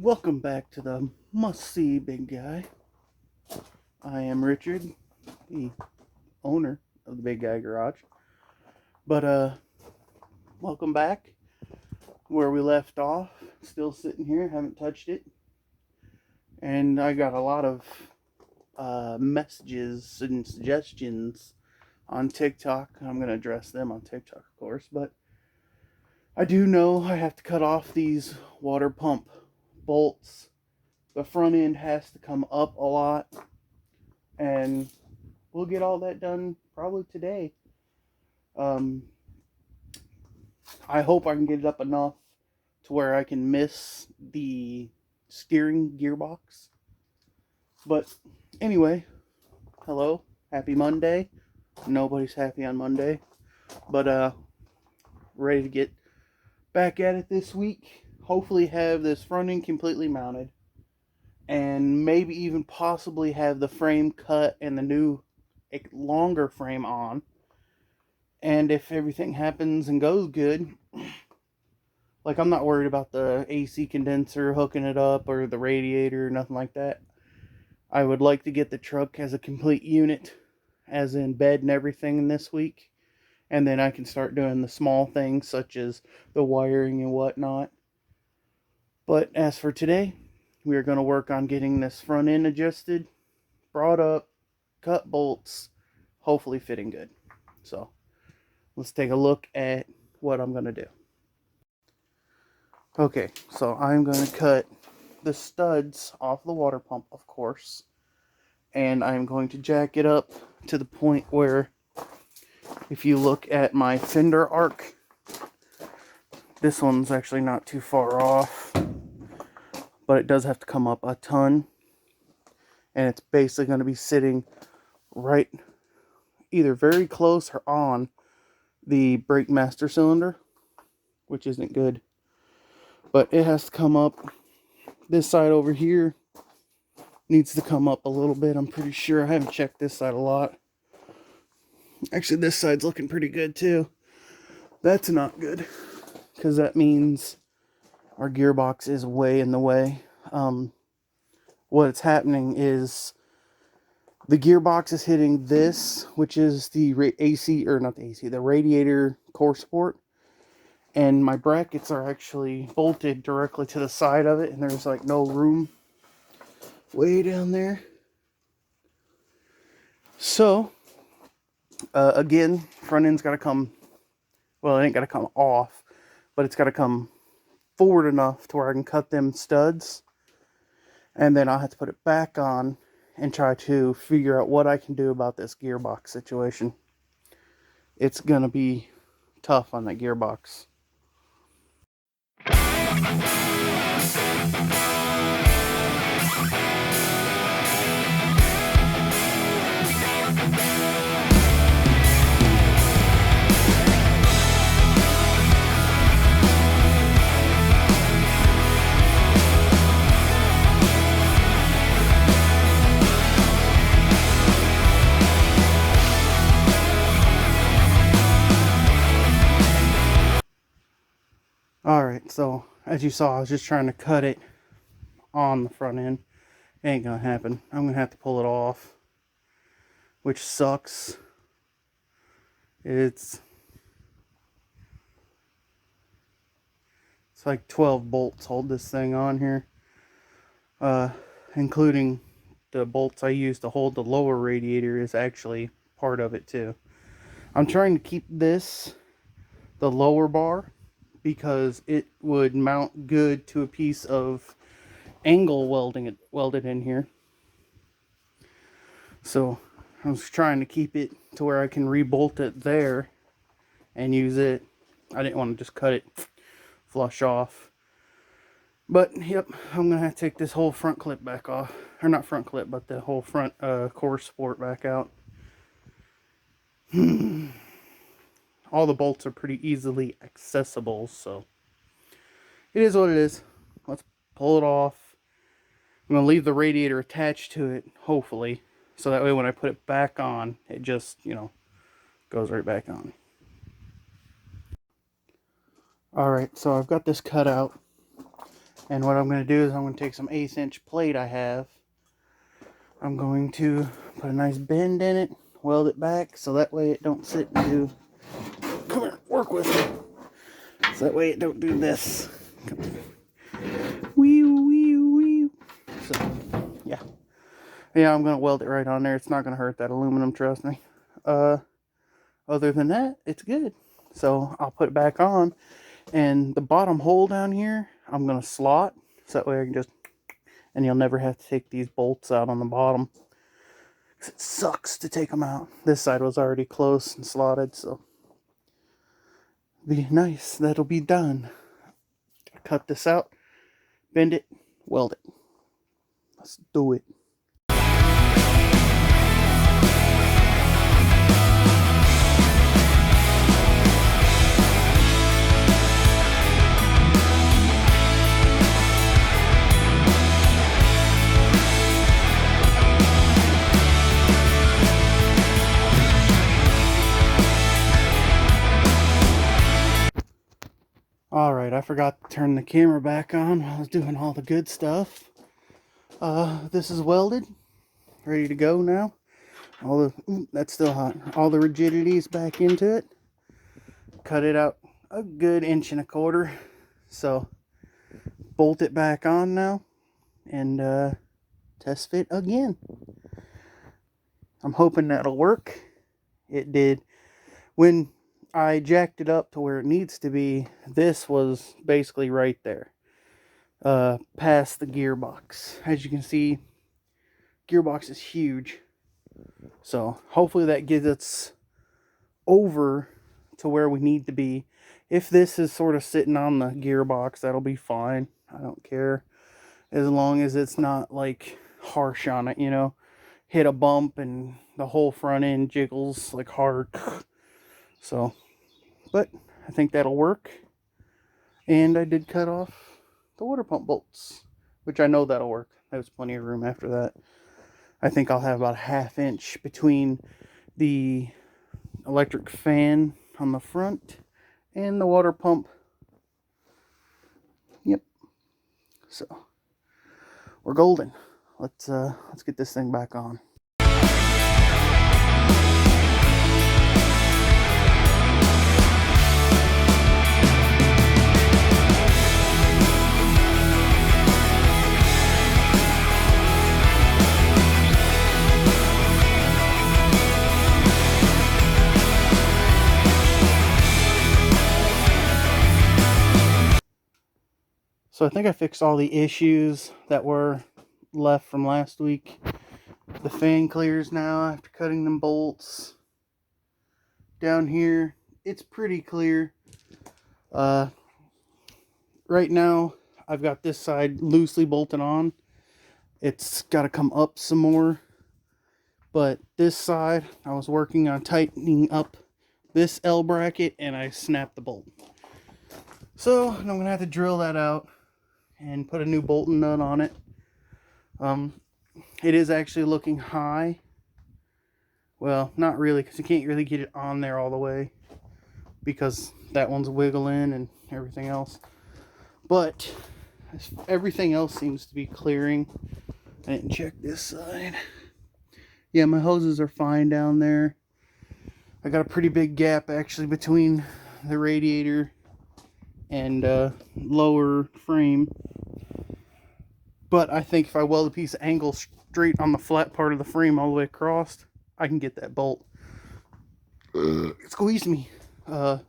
Welcome back to the must-see Big Guy. I am Richard, the owner of the Big Guy Garage. But welcome back. Where we left off, still sitting here, haven't touched it. And I got a lot of messages and suggestions on TikTok. I'm going to address them on TikTok, of course, but I do know I have to cut off these water pump bolts. The front end has to come up a lot, and we'll get all that done probably today. I hope I can get it up enough to where I can miss the steering gearbox. But anyway, hello, happy Monday. Nobody's happy on Monday, but ready to get back at it this week. Hopefully have this front end completely mounted, and maybe even possibly have the frame cut and the new longer frame on. And if everything happens and goes good, like, I'm not worried about the AC condenser hooking it up or the radiator or nothing like that. I would like to get the truck as a complete unit, as in bed and everything, this week, and then I can start doing the small things such as the wiring and whatnot. But as for today, we are going to work on getting this front end adjusted, brought up, cut bolts, hopefully fitting good. So let's take a look at what I'm going to do. Okay, so I'm going to cut the studs off the water pump, of course, and I'm going to jack it up to the point where, if you look at my fender arc, this one's actually not too far off, but it does have to come up a ton, and it's basically going to be sitting right either very close or on the brake master cylinder, which isn't good. But it has to come up. This side over here needs to come up a little bit, I'm pretty sure. I haven't checked this side a lot. Actually, this side's looking pretty good too. That's not good, because that means our gearbox is way in the way. What's happening is the gearbox is hitting this, which is the AC, or not the AC, the radiator core support. And my brackets are actually bolted directly to the side of it, and there's like no room way down there. So, again, front end's got to come, well, it ain't got to come off, but it's got to come forward enough to where I can cut them studs. And then I'll have to put it back on and try to figure out what I can do about this gearbox situation. It's going to be tough on that gearbox. Alright, so as you saw, I was just trying to cut it on the front end. It ain't gonna happen. I'm gonna have to pull it off, which sucks. It's like 12 bolts hold this thing on here, including the bolts I use to hold the lower radiator is actually part of it too. I'm trying to keep this the lower bar, because it would mount good to a piece of angle welded in here. So I was trying to keep it to where I can rebolt it there and use it. I didn't want to just cut it flush off. But yep, I'm gonna have to take this whole front clip back off, or not front clip, but the whole front core support back out. All the bolts are pretty easily accessible, so it is what it is. Let's pull it off. I'm going to leave the radiator attached to it, hopefully, so that way when I put it back on, it just, goes right back on. Alright, so I've got this cut out, And what I'm going to do is I'm going to take some 1/8 inch plate I have. I'm going to put a nice bend in it, weld it back so that way it don't sit and do. Come here, work with me. So that way it don't do this. Come on. Wee wee wee. So yeah. Yeah, I'm going to weld it right on there. It's not going to hurt that aluminum, trust me. Other than that, it's good. So I'll put it back on. And the bottom hole down here, I'm going to slot. So that way I can just, and you'll never have to take these bolts out on the bottom. Because it sucks to take them out. This side was already close and slotted, so be nice. That'll be done. Cut this out, bend it, weld it. Let's do it. Alright, I forgot to turn the camera back on while I was doing all the good stuff. This is welded. Ready to go now. That's still hot. All the rigidity's back into it. Cut it out a good 1.25 inches. So, bolt it back on now. And test fit again. I'm hoping that'll work. It did. When I jacked it up to where it needs to be, this was basically right there, past the gearbox. As you can see, gearbox is huge, so hopefully that gets us over to where we need to be. If this is sort of sitting on the gearbox, that'll be fine. I don't care, as long as it's not like harsh on it, you know, hit a bump and the whole front end jiggles like hard. So, but I think that'll work. And I did cut off the water pump bolts, which I know that'll work. There's plenty of room after that. I think I'll have about a 1/2 inch between the electric fan on the front and the water pump. Yep. So we're golden. Let's get this thing back on. So I think I fixed all the issues that were left from last week. The fan clears now after cutting them bolts. Down here, it's pretty clear. Right now, I've got this side loosely bolted on. It's got to come up some more. But this side, I was working on tightening up this L bracket and I snapped the bolt. So I'm going to have to drill that out and put a new bolt and nut on it. It is actually looking high. Well, not really, because you can't really get it on there all the way because that one's wiggling and everything else. But everything else seems to be clearing. I didn't check this side. Yeah, my hoses are fine down there. I got a pretty big gap actually between the radiator and lower frame. But I think if I weld a piece of angle straight on the flat part of the frame all the way across, I can get that bolt. Squeeze me. Other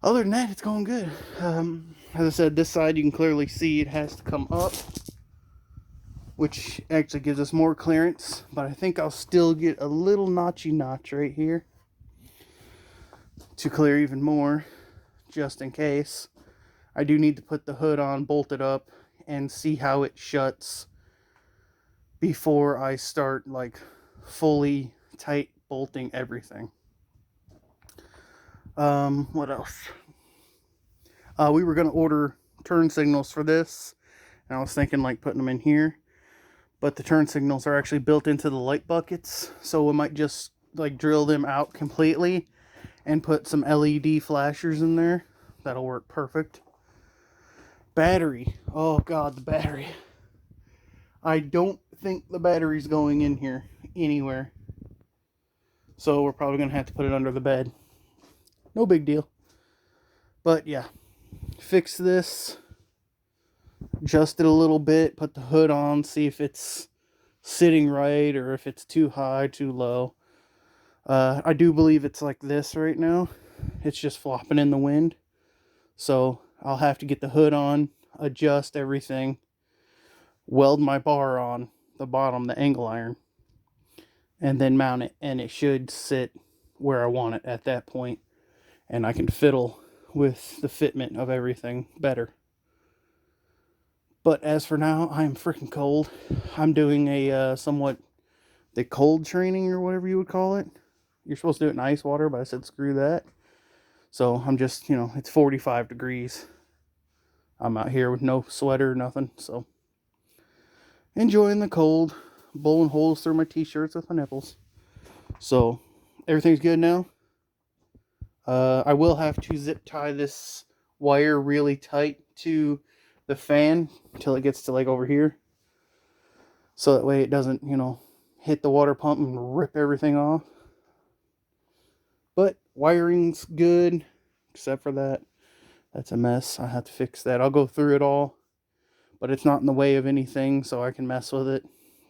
than that, it's going good. As I said, this side you can clearly see it has to come up, which actually gives us more clearance. But I think I'll still get a little notchy notch right here to clear even more, just in case. I do need to put the hood on, bolt it up, and see how it shuts before I start like fully tight bolting everything. What else? We were going to order turn signals for this, and I was thinking like putting them in here, but the turn signals are actually built into the light buckets, so we might just like drill them out completely and put some LED flashers in there. That'll work perfect. Battery. Oh god, the battery. I don't think the battery's going in here anywhere. So we're probably going to have to put it under the bed. No big deal. But yeah, fix this. Adjust it a little bit. Put the hood on. See if it's sitting right or if it's too high, too low. I do believe it's like this right now. It's just flopping in the wind. So I'll have to get the hood on, adjust everything, weld my bar on the bottom, the angle iron, and then mount it. And it should sit where I want it at that point. And I can fiddle with the fitment of everything better. But as for now, I am freaking cold. I'm doing a somewhat the cold training or whatever you would call it. You're supposed to do it in ice water, but I said screw that. So I'm just, it's 45 degrees. I'm out here with no sweater, nothing. So enjoying the cold, blowing holes through my t-shirts with my nipples. So everything's good now. I will have to zip tie this wire really tight to the fan until it gets to like over here. So that way it doesn't, hit the water pump and rip everything off. But wiring's good, except for that. That's a mess. I have to fix that. I'll go through it all, but it's not in the way of anything, so I can mess with it.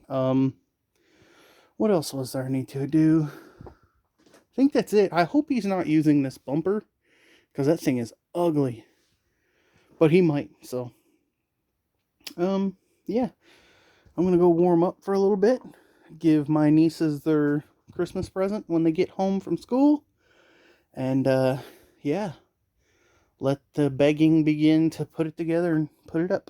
What else was there I need to do? I think that's it. I hope he's not using this bumper, because that thing is ugly. But he might, so. Yeah. I'm going to go warm up for a little bit. Give my nieces their Christmas present when they get home from school. And, yeah. Let the begging begin to put it together and put it up.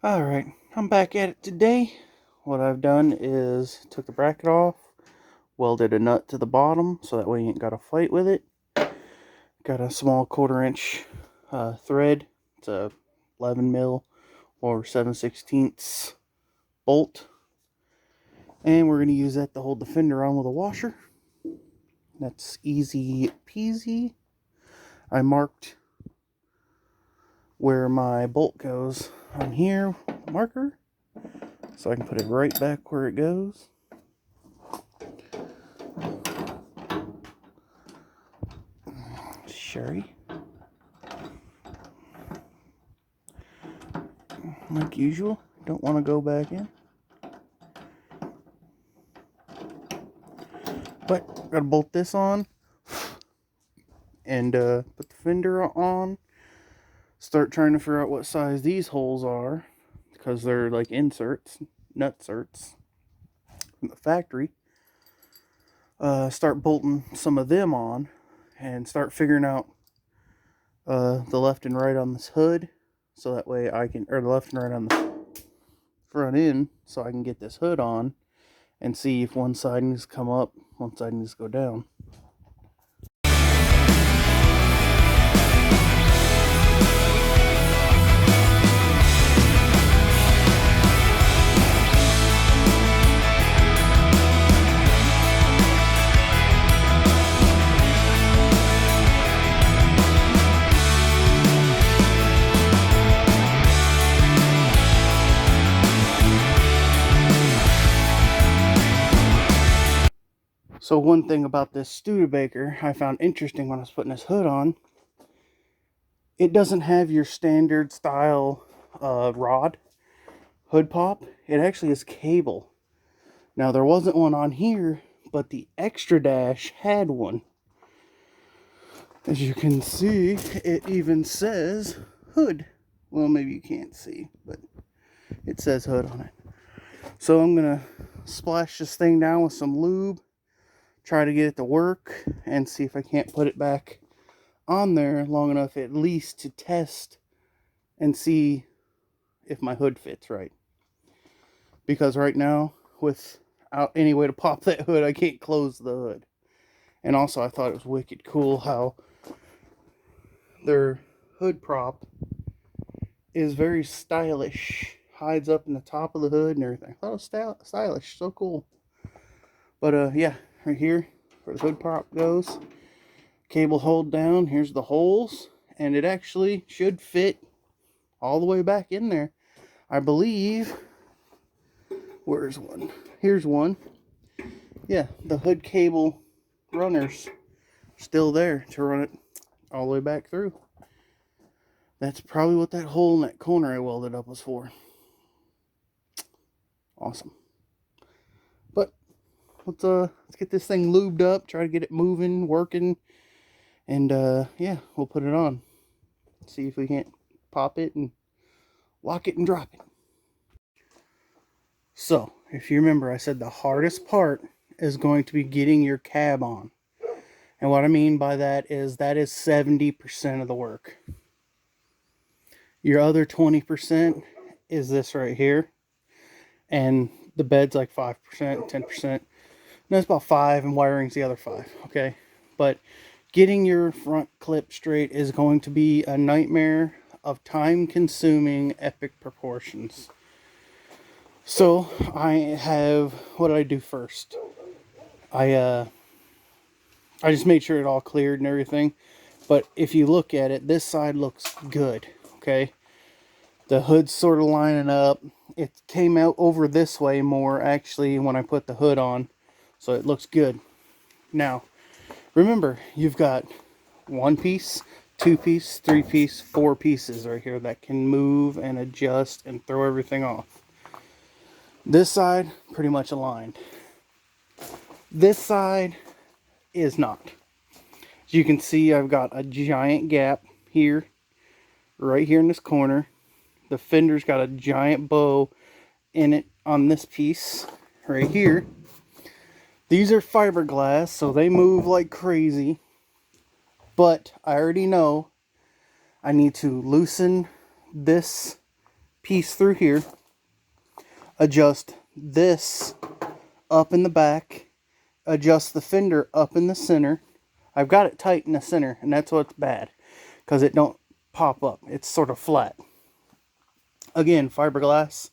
Alright, I'm back at it today. What I've done is took the bracket off, welded a nut to the bottom so that way you ain't got to fight with it. Got a small 1/4 inch thread. It's a 11 mil or 7/16 bolt. And we're going to use that to hold the fender on with a washer. That's easy peasy. I marked where my bolt goes on here with a marker, so I can put it right back where it goes. Sherry. Like usual, don't want to go back in. But gotta bolt this on and put the fender on. Start trying to figure out what size these holes are, because they're like inserts, nutserts from the factory. Start bolting some of them on and start figuring out the left and right on this hood, so that way I can, or the left and right on the front end, so I can get this hood on and see if one side needs to come up, one side needs to go down. So one thing about this Studebaker I found interesting when I was putting this hood on, it doesn't have your standard style rod hood pop. It actually is cable. Now there wasn't one on here, but the extra dash had one. As you can see, it even says hood. Well, maybe you can't see, but it says hood on it. So I'm gonna splash this thing down with some lube, try to get it to work, and see if I can't put it back on there long enough at least to test and see if my hood fits right. Because right now, without any way to pop that hood, I can't close the hood. And also, I thought it was wicked cool how their hood prop is very stylish. Hides up in the top of the hood and everything. I thought it was stylish, so cool. But yeah, right here, where the hood prop goes, cable hold down. Here's the holes, and it actually should fit all the way back in there. I believe, where's one? Here's one. Yeah, the hood cable runners still there to run it all the way back through. That's probably what that hole in that corner I welded up was for. Awesome. But let's get this thing lubed up, try to get it moving, working, and yeah, we'll put it on. See if we can't pop it and lock it and drop it. So, if you remember, I said the hardest part is going to be getting your cab on. And what I mean by that is 70% of the work. Your other 20% is this right here. And the bed's like 5%, 10%. And that's about 5%, and wiring's the other 5%, okay? But getting your front clip straight is going to be a nightmare of time-consuming epic proportions. So, what did I do first? I just made sure it all cleared and everything. But if you look at it, this side looks good, okay? The hood's sort of lining up. It came out over this way more, actually, when I put the hood on. So it looks good. Now, remember, you've got 1 piece, 2 piece, 3 piece, 4 pieces right here that can move and adjust and throw everything off. This side, pretty much aligned. This side is not. As you can see, I've got a giant gap here, right here in this corner. The fender's got a giant bow in it on this piece right here. These are fiberglass, so they move like crazy. But I already know I need to loosen this piece through here, adjust this up in the back, adjust the fender up in the center. I've got it tight in the center, and that's what's bad, because it don't pop up. It's sort of flat. Again, fiberglass,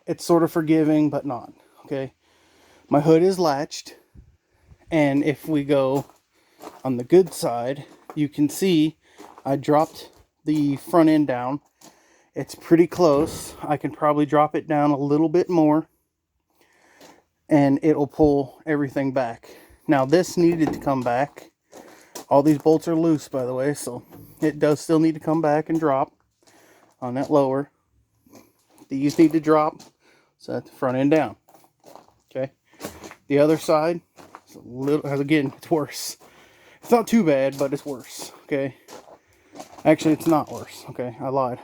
it's sort of forgiving, but not, okay? My hood is latched, and if we go on the good side, you can see I dropped the front end down. It's pretty close. I can probably drop it down a little bit more, and it'll pull everything back. Now, this needed to come back. All these bolts are loose, by the way, so it does still need to come back and drop on that lower. These need to drop, so that's the front end down. Okay. The other side, again, it's worse. It's not too bad, but it's worse. Okay. Actually, it's not worse. Okay, I lied.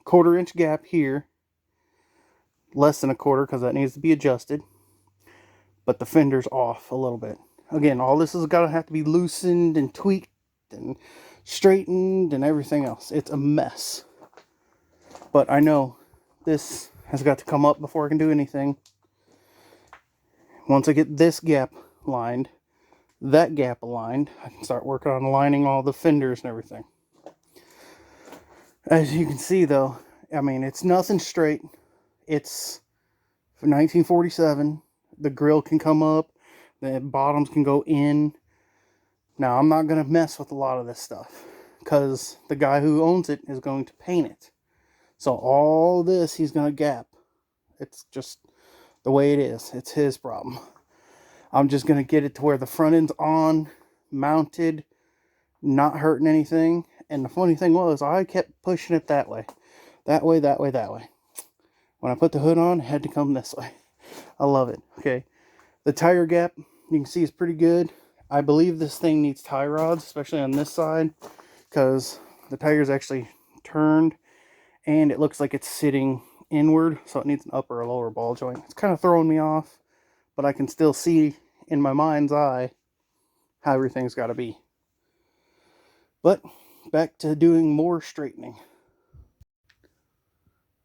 1/4 inch gap here. Less than 1/4, because that needs to be adjusted. But the fender's off a little bit. Again, all this is gotta have to be loosened and tweaked and straightened and everything else. It's a mess. But I know this has got to come up before I can do anything. Once I get this gap lined, that gap aligned, I can start working on aligning all the fenders and everything. As you can see, though, I mean, it's nothing straight. It's for 1947. The grill can come up. The bottoms can go in. Now, I'm not going to mess with a lot of this stuff, because the guy who owns it is going to paint it. So all this, he's going to gap. It's just the way it is. It's his problem. I'm just going to get it to where the front end's on, mounted, not hurting anything. And the funny thing was, I kept pushing it that way. That way, that way, that way. When I put the hood on, it had to come this way. I love it. Okay. The tire gap, you can see, is pretty good. I believe this thing needs tie rods, especially on this side, because the tire's actually turned, and it looks like it's sitting inward, so it needs an upper or lower ball joint. It's kind of throwing me off, but I can still see in my mind's eye how everything's got to be. But back to doing more straightening.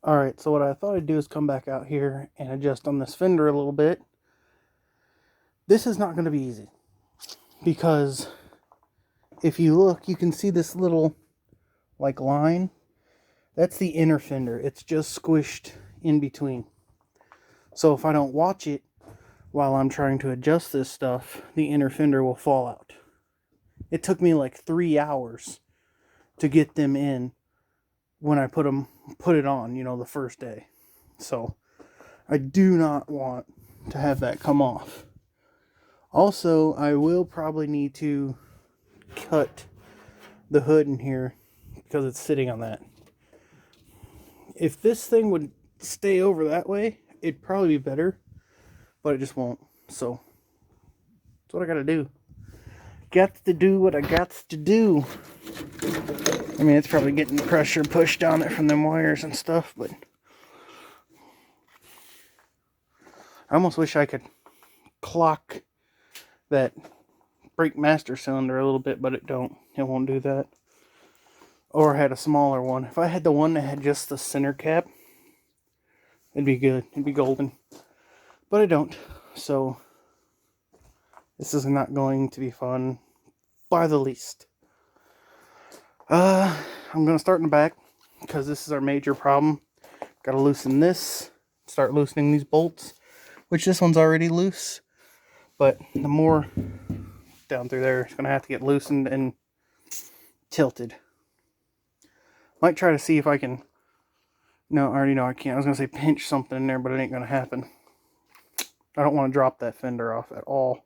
Alright, so what I thought I'd do is come back out here and adjust on this fender a little bit. This is not going to be easy, because if you look, you can see this little like line. That's the inner fender. It's just squished in between. So if I don't watch it while I'm trying to adjust this stuff, the inner fender will fall out. It took me like 3 hours to get them in when I put it on, you know, the first day. So I do not want to have that come off. Also, I will probably need to cut the hood in here because it's sitting on that. If this thing would stay over that way, it'd probably be better, but it just won't. So that's what I gotta do. Got to do what I got to do. I mean, it's probably getting pressure pushed down it from them wires and stuff, but I almost wish I could clock that brake master cylinder a little bit, but it won't do that. Or I had a smaller one. If I had the one that had just the center cap, it'd be good. It'd be golden. But I don't. So this is not going to be fun by the least. I'm going to start in the back because this is our major problem. Got to loosen this. Start loosening these bolts, which this one's already loose. But the more down through there, it's going to have to get loosened and tilted. Might try to see if I can... No, I already know I can't. I was going to say pinch something in there, but it ain't going to happen. I don't want to drop that fender off at all.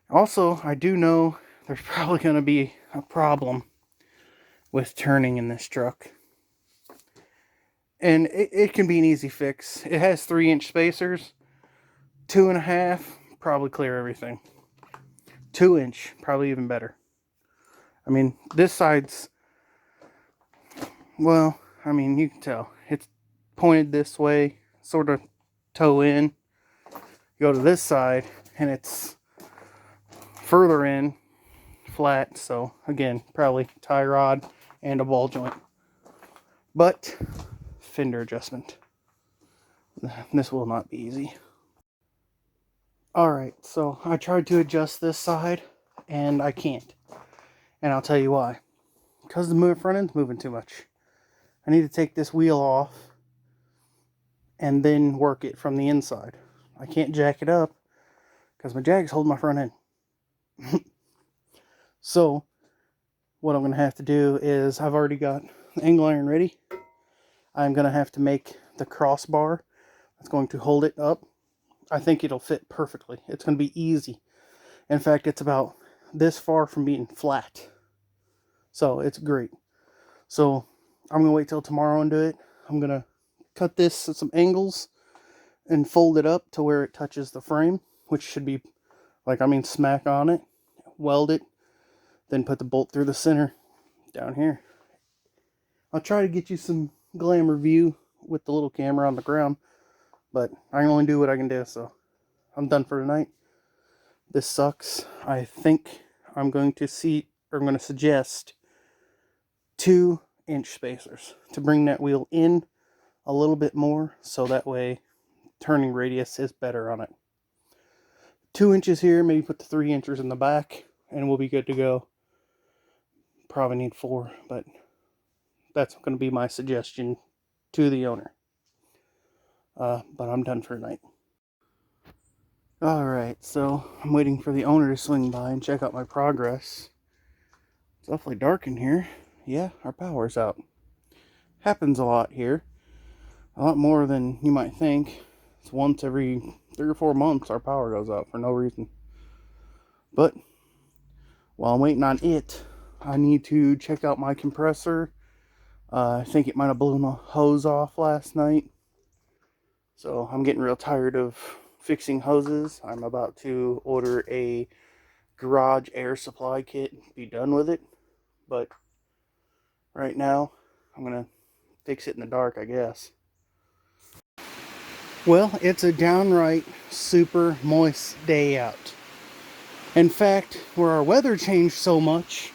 Also, I do know there's probably going to be a problem with turning in this truck. And it can be an easy fix. It has 3-inch spacers. 2.5, probably clear everything. 2-inch, probably even better. I mean, this side's... Well, I mean, you can tell. It's pointed this way, sort of toe in. Go to this side, and it's further in, flat. So, again, probably tie rod and a ball joint. But, fender adjustment. This will not be easy. Alright, so I tried to adjust this side, and I can't. And I'll tell you why. Because the front end's moving too much. I need to take this wheel off and then work it from the inside. I can't jack it up because my jack's holding my front end. So what I'm going to have to do is, I've already got the angle iron ready. I'm going to have to make the crossbar that's going to hold it up. I think it'll fit perfectly. It's going to be easy. In fact, it's about this far from being flat. So it's great. So I'm going to wait till tomorrow and do it. I'm going to cut this at some angles and fold it up to where it touches the frame, which should be, like, I mean, smack on it. Weld it. Then put the bolt through the center down here. I'll try to get you some glamour view with the little camera on the ground, but I can only do what I can do, so I'm done for tonight. This sucks. I think I'm going to suggest 2-inch spacers to bring that wheel in a little bit more, so that way turning radius is better on it. 2 inches here, maybe put the 3 inches in the back, and we'll be good to go. Probably need 4, but that's going to be my suggestion to the owner. But I'm done for tonight. Alright, so I'm waiting for the owner to swing by and check out my progress. It's awfully dark in here. Yeah, our power's out. Happens a lot here. A lot more than you might think. It's once every 3 or 4 months our power goes out for no reason. But while I'm waiting on it, I need to check out my compressor. I think it might have blown a hose off last night. So I'm getting real tired of fixing hoses. I'm about to order a garage air supply kit and be done with it. But right now, I'm going to fix it in the dark, I guess. Well, it's a downright super moist day out. In fact, where our weather changed so much,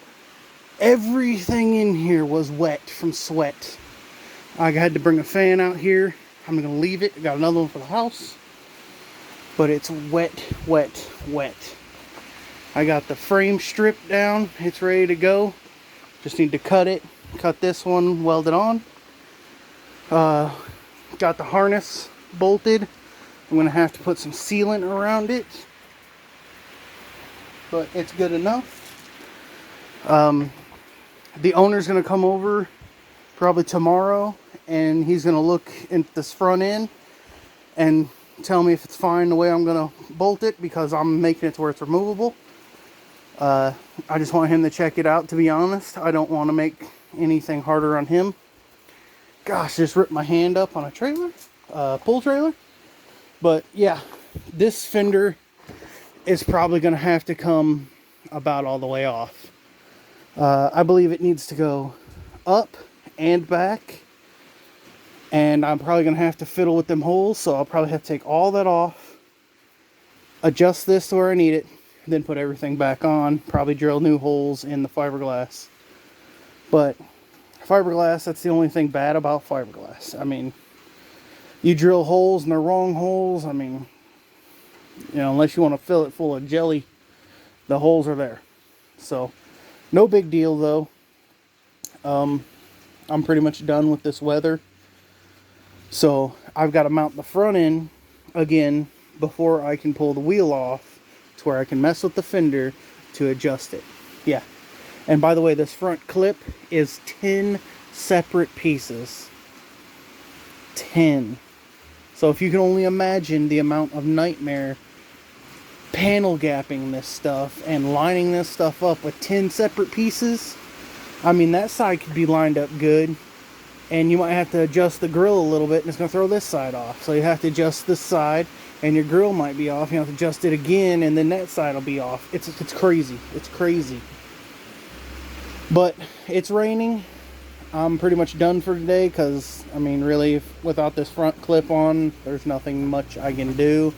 everything in here was wet from sweat. I had to bring a fan out here. I'm going to leave it. I got another one for the house. But it's wet, wet, wet. I got the frame stripped down. It's ready to go. Just need to cut it. Cut this one, weld it on. Got the harness bolted. I'm going to have to put some sealant around it. But it's good enough. The owner's going to come over probably tomorrow, and he's going to look at this front end and tell me if it's fine the way I'm going to bolt it, because I'm making it to where it's removable. I just want him to check it out, to be honest. I don't want to make anything harder on him. Gosh, just ripped my hand up on a trailer, pull trailer. But yeah, this fender is probably going to have to come about all the way off. I believe it needs to go up and back, and I'm probably going to have to fiddle with them holes, so I'll probably have to take all that off, adjust this to where I need it, then put everything back on, probably drill new holes in the fiberglass. But fiberglass, that's the only thing bad about fiberglass. I mean, you drill holes and they're wrong holes. I mean, you know, unless you want to fill it full of jelly, the holes are there. So, no big deal though. I'm pretty much done with this weather. So, I've got to mount the front end again before I can pull the wheel off to where I can mess with the fender to adjust it. Yeah. And by the way, this front clip is 10 separate pieces. 10. So if you can only imagine the amount of nightmare panel gapping this stuff and lining this stuff up with 10 separate pieces, I mean, that side could be lined up good, and you might have to adjust the grill a little bit, and it's going to throw this side off. So you have to adjust this side, and your grill might be off. You have to adjust it again, and then that side will be off. It's crazy. It's crazy. But it's raining. I'm pretty much done for today, because, I mean, really, without this front clip on, there's nothing much I can do.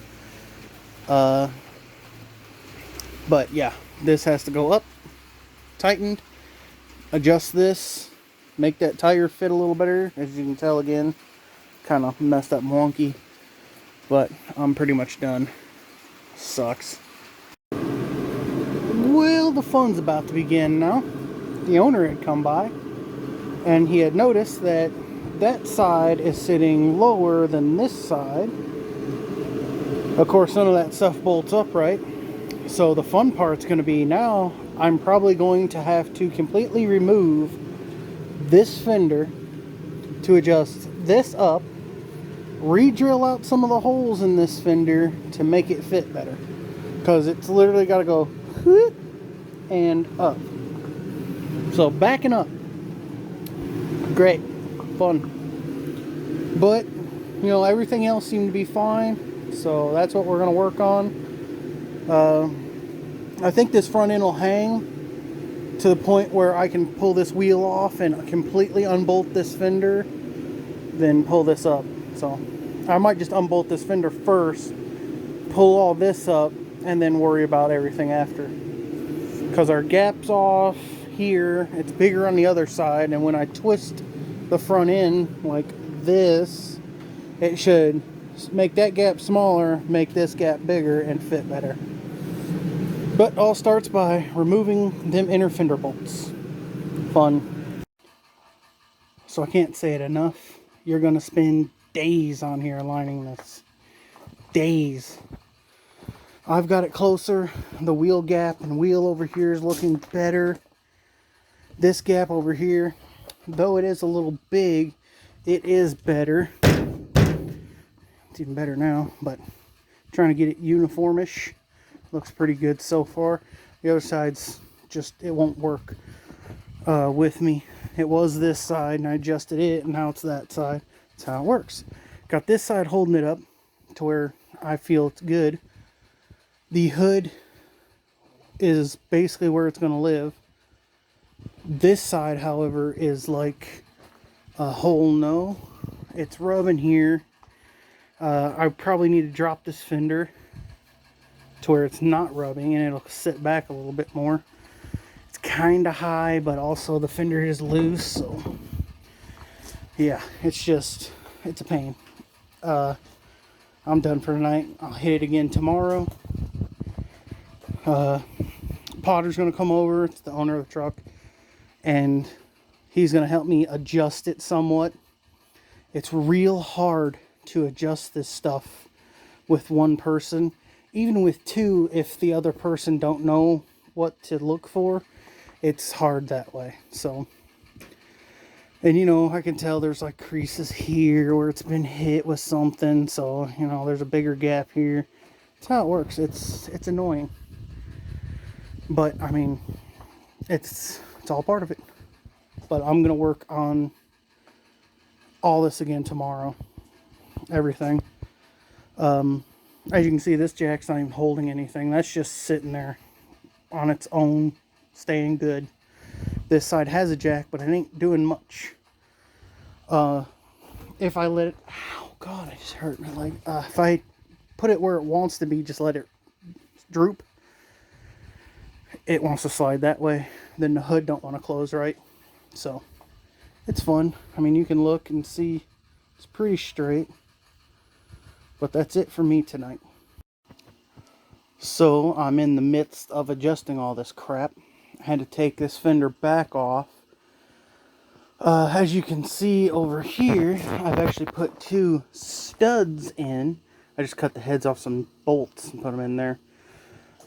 But yeah, this has to go up, tightened, adjust this, make that tire fit a little better. As you can tell, again, kind of messed up, wonky. But I'm pretty much done. Sucks. Well, the fun's about to begin now. The owner had come by, and he had noticed that that side is sitting lower than this side. Of course, none of that stuff bolts upright. So the fun part's going to be now, I'm probably going to have to completely remove this fender to adjust this up, re-drill out some of the holes in this fender to make it fit better, because it's literally got to go and up. So backing up, great, fun. But you know, everything else seemed to be fine, so that's what we're going to work on. I think this front end will hang to the point where I can pull this wheel off and completely unbolt this fender, then pull this up. So I might just unbolt this fender first, pull all this up, and then worry about everything after. Because our gap's off here, it's bigger on the other side, and when I twist the front end like this, it should make that gap smaller, make this gap bigger, and fit better. But all starts by removing them inner fender bolts. Fun. So I can't say it enough. You're going to spend days on here lining this. Days. I've got it closer. The wheel gap and wheel over here is looking better. This gap over here, though it is a little big, it is better. It's even better now, but trying to get it uniformish. Looks pretty good so far. The other side's just, it won't work with me. It was this side, and I adjusted it, and now it's that side. That's how it works. Got this side holding it up to where I feel it's good. The hood is basically where it's going to live. This side, however, is like a whole no. It's rubbing here. I probably need to drop this fender to where it's not rubbing, and it'll sit back a little bit more. It's kind of high, but also the fender is loose, so yeah, it's a pain. I'm done for tonight. I'll hit it again tomorrow. Potter's gonna come over. It's the owner of the truck, and he's gonna help me adjust it somewhat. It's real hard to adjust this stuff with one person. Even with two, if the other person don't know what to look for, it's hard that way. So, and you know, I can tell there's like creases here where it's been hit with something. So, you know, there's a bigger gap here. That's how it works. It's annoying. But I mean, it's all part of it. But I'm gonna work on all this again tomorrow. Everything. As you can see, this jack's not even holding anything. That's just sitting there on its own, staying good. This side has a jack, but it ain't doing much. If I let it, oh god, I just hurt my leg. If I put it where it wants to be, just let it droop, it wants to slide that way. Then the hood don't want to close right. So it's fun. I mean, you can look and see it's pretty straight. But that's it for me tonight. So I'm in the midst of adjusting all this crap. I had to take this fender back off. As you can see over here, I've actually put 2 studs in. I just cut the heads off some bolts and put them in there.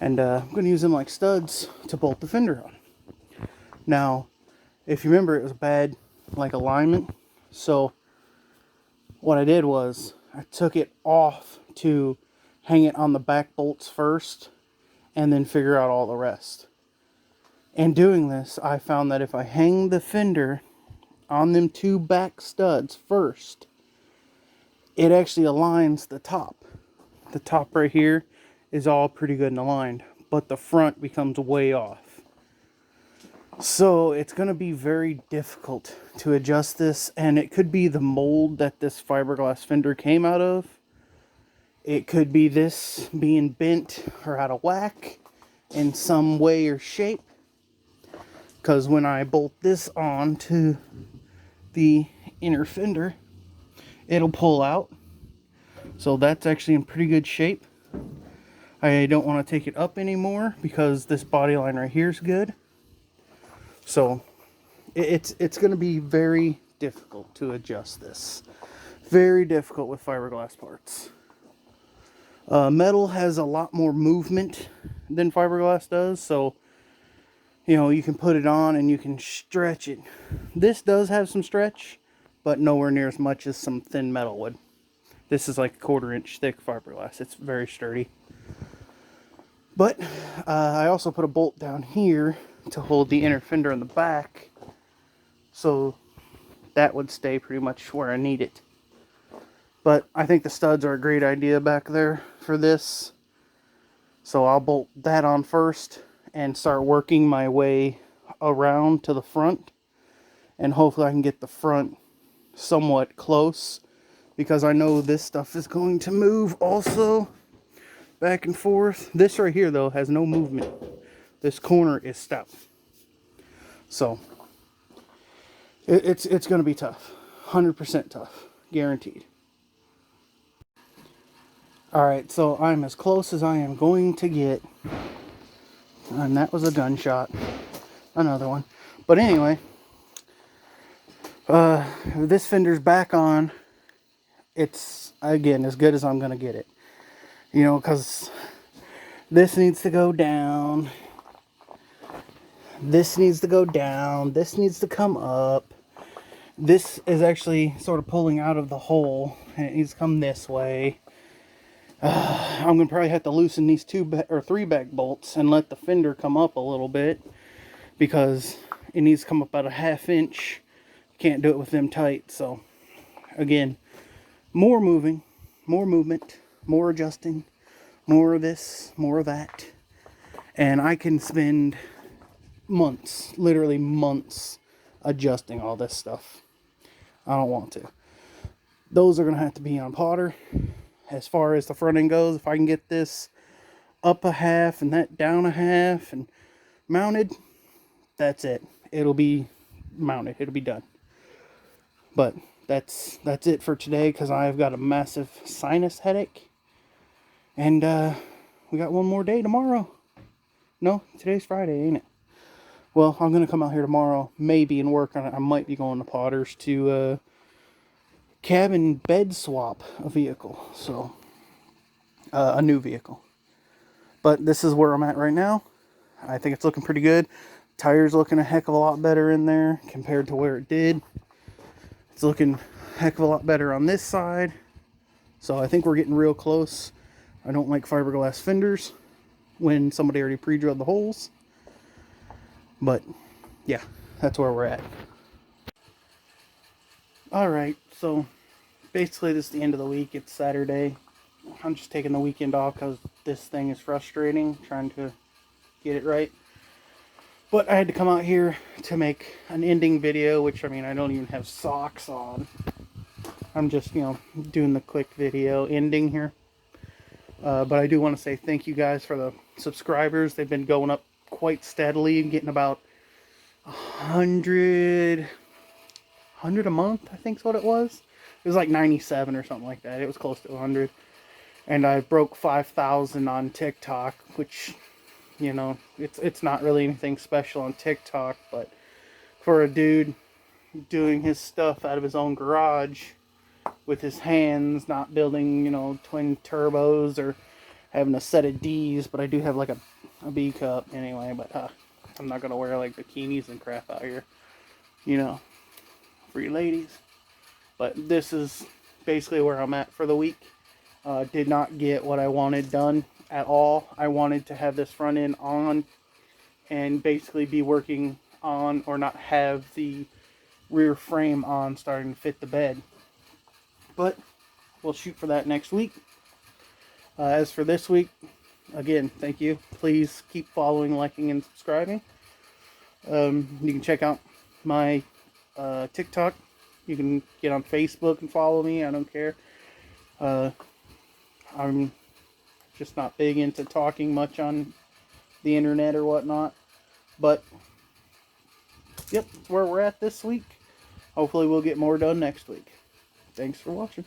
And I'm going to use them like studs to bolt the fender on. Now, if you remember, it was bad like alignment. So what I did was I took it off to hang it on the back bolts first and then figure out all the rest. In doing this, I found that if I hang the fender on them 2 back studs first, it actually aligns the top. The top right here is all pretty good and aligned, but the front becomes way off. So it's going to be very difficult to adjust this, and it could be the mold that this fiberglass fender came out of. It could be this being bent or out of whack in some way or shape. Because when I bolt this on to the inner fender, it'll pull out. So that's actually in pretty good shape. I don't want to take it up anymore because this body line right here is good. So it's going to be very difficult to adjust this. Very difficult with fiberglass parts. Metal has a lot more movement than fiberglass does, so you know, you can put it on and you can stretch it. This does have some stretch, but nowhere near as much as some thin metal would. This is like 1/4 inch thick fiberglass. It's very sturdy. But I also put a bolt down here to hold the inner fender in the back, so that would stay pretty much where I need it. But I think the studs are a great idea back there for this. So I'll bolt that on first and start working my way around to the front. And hopefully I can get the front somewhat close, because I know this stuff is going to move also back and forth. This right here though has no movement. This corner is stout. So it's going to be tough. 100% tough. Guaranteed. Alright, so I'm as close as I am going to get. And that was a gunshot. Another one. But anyway, this fender's back on. It's, again, as good as I'm going to get it. You know, because this needs to go down. This needs to go down. This needs to come up. This is actually sort of pulling out of the hole, and it needs to come this way. I'm going to probably have to loosen these 2 or 3 back bolts and let the fender come up a little bit, because it needs to come up about a 1/2 inch. Can't do it with them tight. So again, more moving, more movement, more adjusting, more of this, more of that. And I can spend months, literally months, adjusting all this stuff. I don't want to. Those are going to have to be on Potter. As far as the front end goes, if I can get this up a 1/2 and that down a 1/2 and mounted, that's it. It'll be mounted. It'll be done. But that's it for today, because I've got a massive sinus headache. And we got one more day tomorrow. No, today's Friday, ain't it? Well, I'm going to come out here tomorrow, maybe, and work on it. I might be going to Potter's to cabin bed swap a vehicle. So, a new vehicle. But this is where I'm at right now. I think it's looking pretty good. Tire's looking a heck of a lot better in there compared to where it did. It's looking a heck of a lot better on this side. So I think we're getting real close. I don't like fiberglass fenders when somebody already pre-drilled the holes. But yeah, that's where we're at. Alright, so basically this is the end of the week. It's Saturday. I'm just taking the weekend off because this thing is frustrating, trying to get it right. But I had to come out here to make an ending video, which, I mean, I don't even have socks on. I'm just, you know, doing the quick video ending here. But I do want to say thank you guys for the subscribers. They've been going up quite steadily, getting about 100 a month, I think is what it was. It was like 97 or something like that. It was close to 100. And I broke 5,000 on TikTok, which, you know, it's not really anything special on TikTok, but for a dude doing his stuff out of his own garage with his hands, not building, you know, twin turbos or having a set of D's, but I do have like a B cup anyway, but I'm not going to wear like bikinis and crap out here, you know, for you ladies. But this is basically where I'm at for the week. Did not get what I wanted done at all. I wanted to have this front end on and basically be working on, or not have the rear frame on, starting to fit the bed. But we'll shoot for that next week. As for this week, again, thank you. Please keep following, liking, and subscribing. You can check out my TikTok. You can get on Facebook and follow me. I don't care. I'm just not big into talking much on the internet or whatnot. But, yep, that's where we're at this week. Hopefully we'll get more done next week. Thanks for watching.